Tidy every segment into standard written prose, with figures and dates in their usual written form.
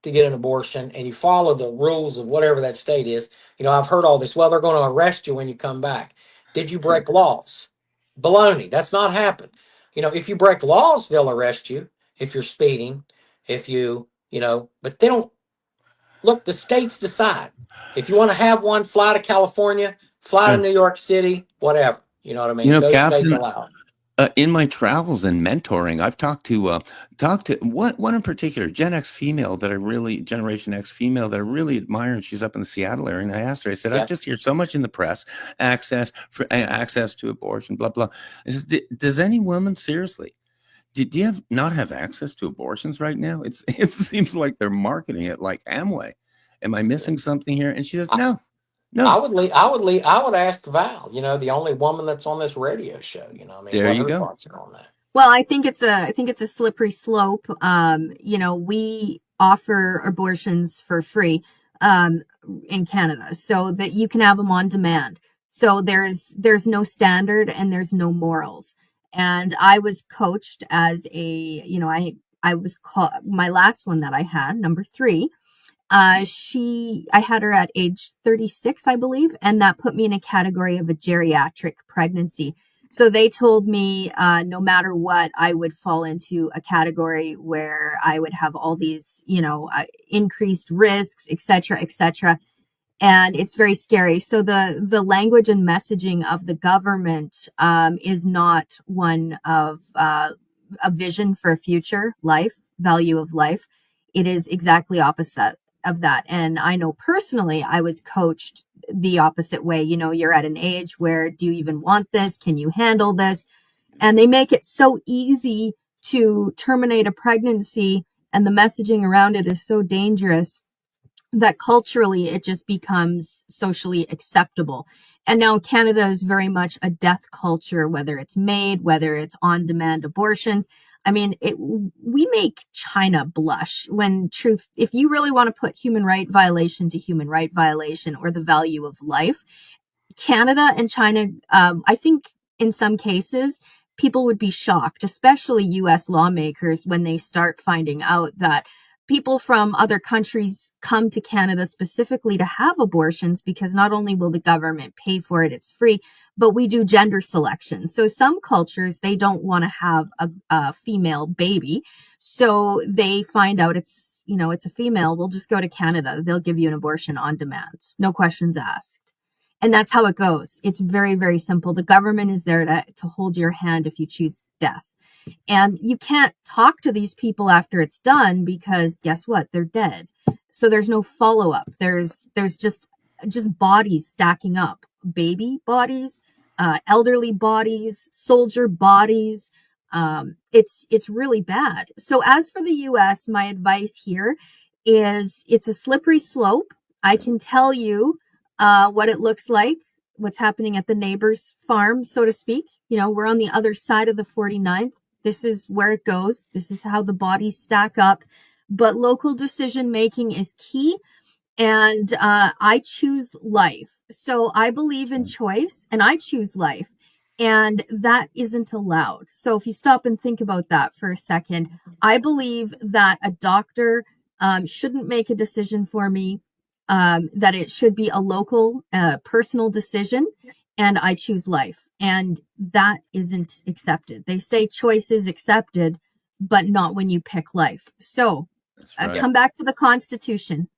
to get an abortion and you follow the rules of whatever that state is, I've heard all this. Well, they're going to arrest you when you come back. Did you break laws? Baloney. That's not happened. If you break laws, they'll arrest you if you're speeding, if but they don't. Look, the states decide. If you want to have one, fly to California, fly to Sure. New York City, whatever. You know what I mean? Those states Captain, allow it. in my travels and mentoring, I've talked to one in particular, Generation X female that I really admire, and she's up in the Seattle area. And I asked her, I said, I Yeah. just hear so much in the press, access to abortion, blah blah. I said, does any woman seriously? Do you not have access to abortions right now? It seems like they're marketing it like Amway. Am I missing something here? And she says, no. I would ask Val, the only woman that's on this radio show, There what you her go. thoughts are on that. Well, I think it's a slippery slope. We offer abortions for free in Canada, so that you can have them on demand. So there's no standard and there's no morals. And I was coached as I was called, my last one that I had, number 3. I had her at age 36, I believe, and that put me in a category of a geriatric pregnancy. So they told me no matter what, I would fall into a category where I would have all these, increased risks, et cetera, et cetera. And it's very scary. So the language and messaging of the government is not one of a vision for a future life, value of life. It is exactly opposite of that. And I know personally, I was coached the opposite way. You're at an age where, do you even want this? Can you handle this? And they make it so easy to terminate a pregnancy, and the messaging around it is so dangerous that culturally it just becomes socially acceptable. And now Canada is very much a death culture, whether it's MAID, whether it's on-demand abortions. I mean, we make China blush when truth, if you really want to put human right violation to human right violation, or the value of life, Canada and China, I think in some cases, people would be shocked, especially US lawmakers, when they start finding out that people from other countries come to Canada specifically to have abortions, because not only will the government pay for it, it's free, but we do gender selection. So some cultures, they don't want to have a female baby. So they find out it's a female. We'll just go to Canada. They'll give you an abortion on demand. No questions asked. And that's how it goes. It's very, very simple. The government is there to hold your hand if you choose death. And you can't talk to these people after it's done, because guess what? They're dead. So there's no follow-up. There's just bodies stacking up. Baby bodies, elderly bodies, soldier bodies. It's really bad. So as for the US, my advice here is it's a slippery slope. I can tell you what it looks like, what's happening at the neighbor's farm, so to speak. We're on the other side of the 49th. This is where it goes. This is how the bodies stack up. But local decision making is key. And I choose life. So I believe in choice, and I choose life. And that isn't allowed. So if you stop and think about that for a second, I believe that a doctor shouldn't make a decision for me, that it should be a local, personal decision. And I choose life. And that isn't accepted. They say choice is accepted, but not when you pick life. So right. Come back to the Constitution.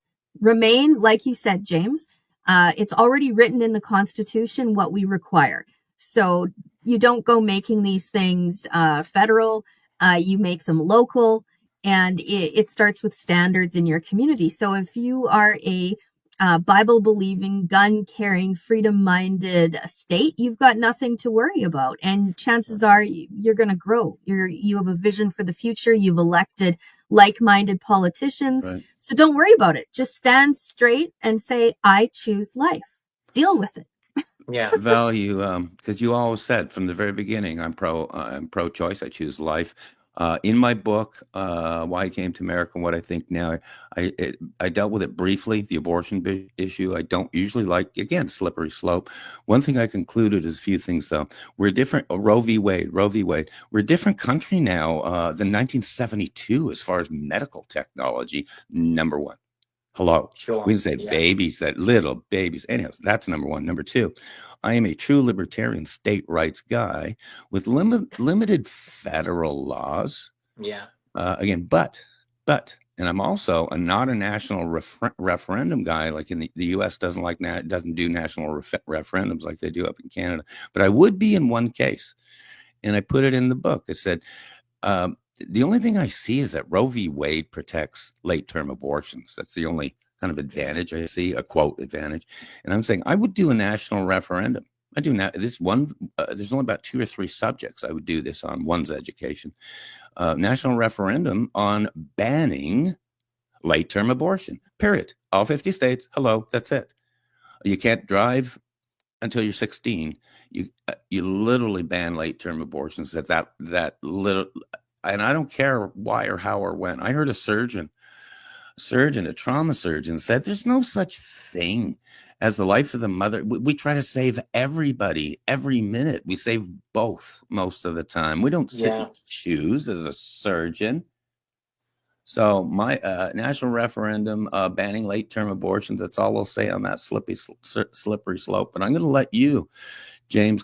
Remain, like you said, James, it's already written in the Constitution what we require. So you don't go making these things federal. You make them local. And it starts with standards in your community. So if you are a Bible-believing, gun-carrying, freedom-minded state, you've got nothing to worry about. And chances are you're going to grow. You have a vision for the future. You've elected like-minded politicians. Right. So don't worry about it. Just stand straight and say, I choose life. Deal with it. Yeah. Value, because you always said from the very beginning, I'm pro-choice. I choose life. In my book, Why I Came to America and What I Think Now, I dealt with it briefly, the abortion issue. I don't usually like, again, slippery slope. One thing I concluded is a few things, though. We're different. Roe v. Wade. We're a different country now than 1972 as far as medical technology, number one. Hello. Sure. We can say Yeah. babies, that little babies. Anyhow, that's number one. Number two, I am a true libertarian state rights guy with limited federal laws. Yeah. Again, but, and I'm also not a national referendum guy. Like in the U.S. doesn't do national referendums like they do up in Canada. But I would be in one case, and I put it in the book. I said, the only thing I see is that Roe v. Wade protects late-term abortions. That's the only kind of advantage I see, a quote advantage. And I'm saying I would do a national referendum. I do not. This one, there's only about 2 or 3 subjects I would do this on. One's education. National referendum on banning late-term abortion. Period. All 50 states. Hello. That's it. You can't drive until you're 16. You literally ban late-term abortions. That little. And I don't care why or how or when. I heard a trauma surgeon said there's no such thing as the life of the mother. We try to save everybody every minute. We save both most of the time. We don't sit and choose as a surgeon. So my national referendum banning late-term abortions, that's all I'll say on that slippery slope. But I'm going to let you, James